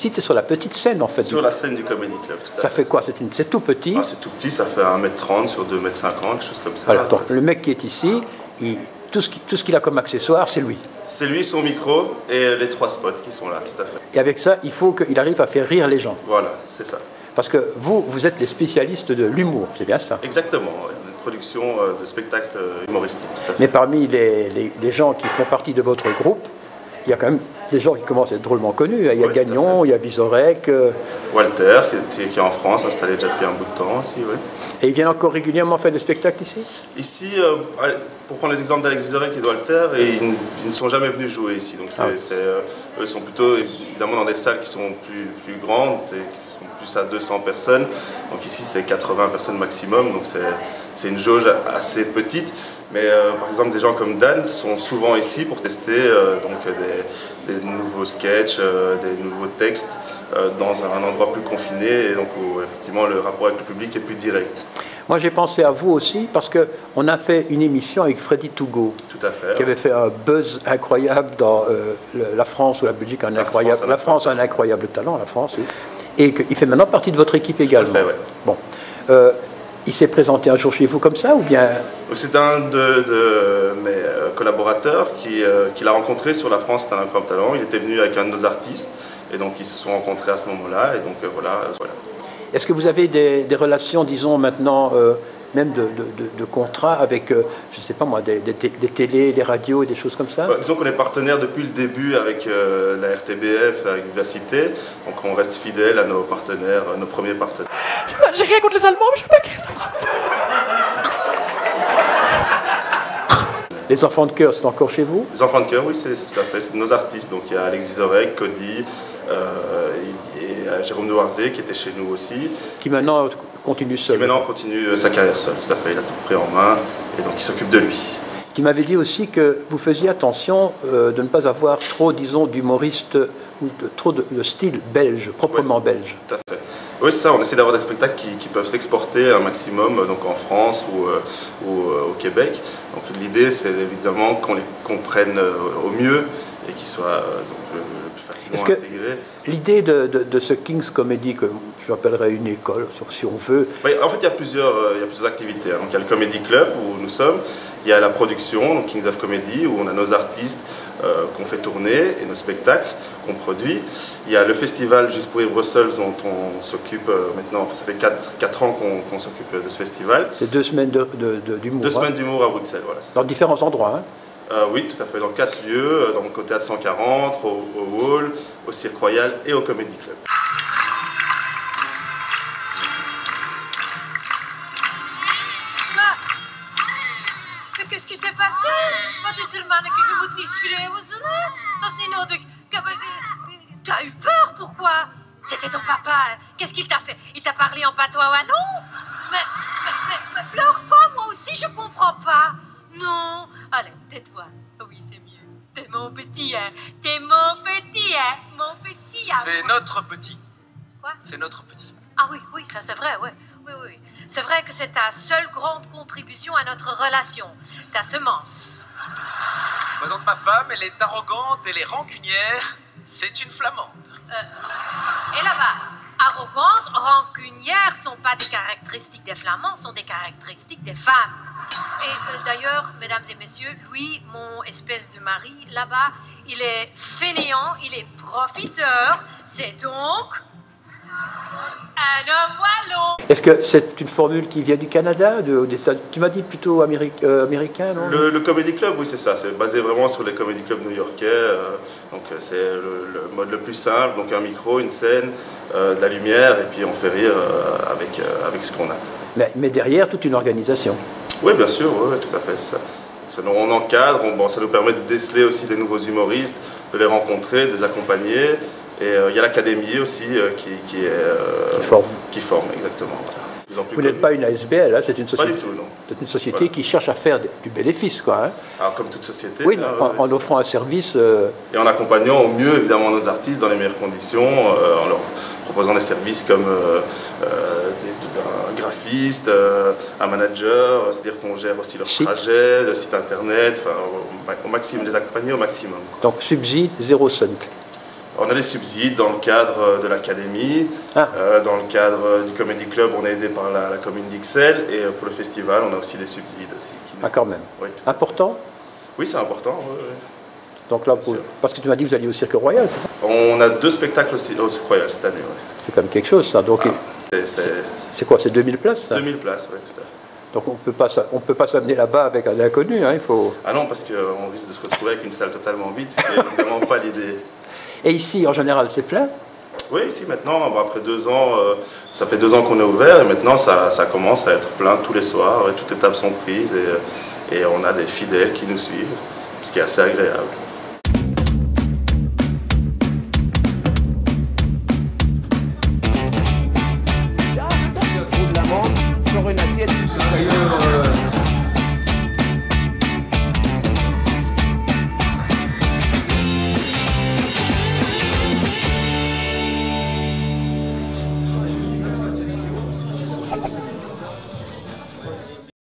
Si tu es sur la petite scène en fait. Sur la scène du Comedy Club, tout à fait. Ça fait quoi? C'est tout petit? Ah, c'est tout petit, ça fait 1m30 sur 2m50, quelque chose comme ça. Voilà, donc le mec qui est ici, tout ce qu'il a comme accessoire, c'est lui. C'est lui, son micro et les 3 spots qui sont là, tout à fait. Et avec ça, il faut qu'il arrive à faire rire les gens. Voilà, c'est ça. Parce que vous êtes les spécialistes de l'humour, c'est bien ça? Exactement, une production de spectacles humoristiques, tout à fait. Mais parmi les gens qui font partie de votre groupe, il y a quand même des gens qui commencent à être drôlement connus. Il y a Gagnon, il y a Vizorek. Walter, qui est en France, installé déjà depuis un bout de temps aussi, oui. Et ils viennent encore régulièrement faire des spectacles ici? Ici, pour prendre les exemples d'Alex Vizorek et de Walter, ils ne sont jamais venus jouer ici. Donc eux sont plutôt évidemment dans des salles qui sont plus grandes, qui sont plus à 200 personnes. Donc ici, c'est 80 personnes maximum, donc c'est une jauge assez petite. Mais par exemple, des gens comme Dan sont souvent ici pour tester des nouveaux sketchs, des nouveaux textes dans un endroit plus confiné et donc où effectivement le rapport avec le public est plus direct. Moi j'ai pensé à vous aussi parce qu'on a fait une émission avec Freddy Tougo. Tout à fait. Qui avait fait un buzz incroyable dans la France ou la Belgique, la France a un incroyable talent, la France, oui. Et qu'il fait maintenant partie de votre équipe également. Tout à fait, ouais. Bon. Il s'est présenté un jour chez vous comme ça ou bien? C'est un de mes collaborateurs qui l'a rencontré sur La France, c'est un incroyable talent. Il était venu avec un de nos artistes et donc ils se sont rencontrés à ce moment-là et donc voilà. Est-ce que vous avez des relations, disons maintenant, même de contrats avec, je ne sais pas moi, des télés, des radios et des choses comme ça? Disons qu'on est partenaire depuis le début avec la RTBF, avec Vivacité, donc on reste fidèle à nos partenaires, nos premiers partenaires. J'ai rien contre les Allemands, mais je veux pas Christophe. Les Enfants de Cœur, c'est encore chez vous? Les Enfants de Cœur, oui, c'est tout à fait, c'est nos artistes. Donc il y a Alex Vizorek, Cody, et Jérôme Noirzé qui était chez nous aussi. Qui maintenant continue seul. Qui maintenant continue sa carrière seul, tout à fait. Il a tout pris en main et donc il s'occupe de lui. Qui m'avait dit aussi que vous faisiez attention de ne pas avoir trop, disons, d'humoristes ou trop de style belge, proprement belge. Tout à fait. Oui, c'est ça, on essaie d'avoir des spectacles qui peuvent s'exporter un maximum donc en France ou au Québec. Donc l'idée, c'est évidemment qu'on les comprenne au mieux et qu'ils soient le plus facilement intégrés. L'idée de ce King's Comedy, que j'appellerais une école, si on veut... Oui, en fait, il y a plusieurs activités. Donc, il y a le Comedy Club, où nous sommes. Il y a la production, donc Kings of Comedy, où on a nos artistes qu'on fait tourner et nos spectacles qu'on produit. Il y a le festival Juste pour rire Bruxelles, dont on s'occupe maintenant. Enfin, ça fait 4 ans qu'on s'occupe de ce festival. C'est 2 semaines d'humour. 2 semaines d'humour à Bruxelles, voilà. Dans différents endroits, hein. Oui, tout à fait, dans 4 lieux, donc au Théâtre 140, au Hall, au Cirque Royal et au Comedy Club. Maar qu'est-ce qui s'est passé? Wat is er, manneke? Je moet niet schreeuwen, zo, hè? Dat is niet nodig. T'as eu peur, pourquoi? C'était ton papa, hein? Qu'est-ce qu'il t'a fait? Il t'a parlé en patois wallon? Mais pleure pas, moi aussi, je comprends pas. Non. Allez, tais-toi. Oui, c'est mieux. T'es mon petit, hein? T'es mon petit, hein? Mon petit, hein? C'est notre petit. Quoi? C'est notre petit. Ah oui, oui, ça c'est vrai, ouais. Oui. C'est vrai que c'est ta seule grande contribution à notre relation. Ta semence. Je présente ma femme, elle est arrogante, elle est rancunière. C'est une flamande. Et là-bas, arrogante, rancunière sont pas des caractéristiques des flamands, sont des caractéristiques des femmes. Et d'ailleurs, mesdames et messieurs, lui, mon espèce de mari, là-bas, il est fainéant, il est profiteur. C'est donc... un homme wallon. Est-ce que c'est une formule qui vient du Canada, tu m'as dit plutôt américain, non? Le Comedy Club, oui, c'est ça. C'est basé vraiment sur les Comedy Clubs new-yorkais. Donc c'est le mode le plus simple. Donc un micro, une scène, de la lumière, et puis on fait rire avec ce qu'on a. Mais derrière, toute une organisation. Oui, bien sûr, oui, tout à fait, c'est ça. On encadre, ça nous permet de déceler aussi des nouveaux humoristes, de les rencontrer, de les accompagner. Et il y a l'académie aussi qui forme, exactement. Voilà. Vous n'êtes pas une ASBL, hein, c'est une société. Pas du tout, non. C'est une société qui cherche à faire du bénéfice, quoi. Hein. Alors, comme toute société. Oui, en offrant un service. Et en accompagnant au mieux, évidemment, nos artistes dans les meilleures conditions, en leur proposant des services comme un graphiste, un manager, c'est-à-dire qu'on gère aussi leur trajet, le site internet, au maximum, les accompagner au maximum. Donc, subside 0 cent. On a des subsides dans le cadre de l'académie, dans le cadre du Comedy Club, on est aidé par la commune d'Ixelles, et pour le festival, on a aussi des subsides. Aussi, quand même. Oui, important? Oui, c'est important. Oui. Donc là, parce que tu m'as dit que vous alliez au Cirque Royal. On a 2 spectacles au Cirque Royal cette année. Ouais. C'est quand même quelque chose, ça. Donc, c'est quoi? C'est 2000 places, ça? 2000 places, oui, tout à fait. Donc on peut pas s'amener là-bas avec un inconnu, hein, il faut... Ah non, parce qu'on risque de se retrouver avec une salle totalement vide, ce qui n'est vraiment pas l'idée. Et ici, en général, c'est plein? Oui, ici maintenant, après 2 ans, ça fait 2 ans qu'on est ouvert, et maintenant ça commence à être plein tous les soirs, et toutes les tables sont prises, et on a des fidèles qui nous suivent, ce qui est assez agréable. Sur une assiette supérieure.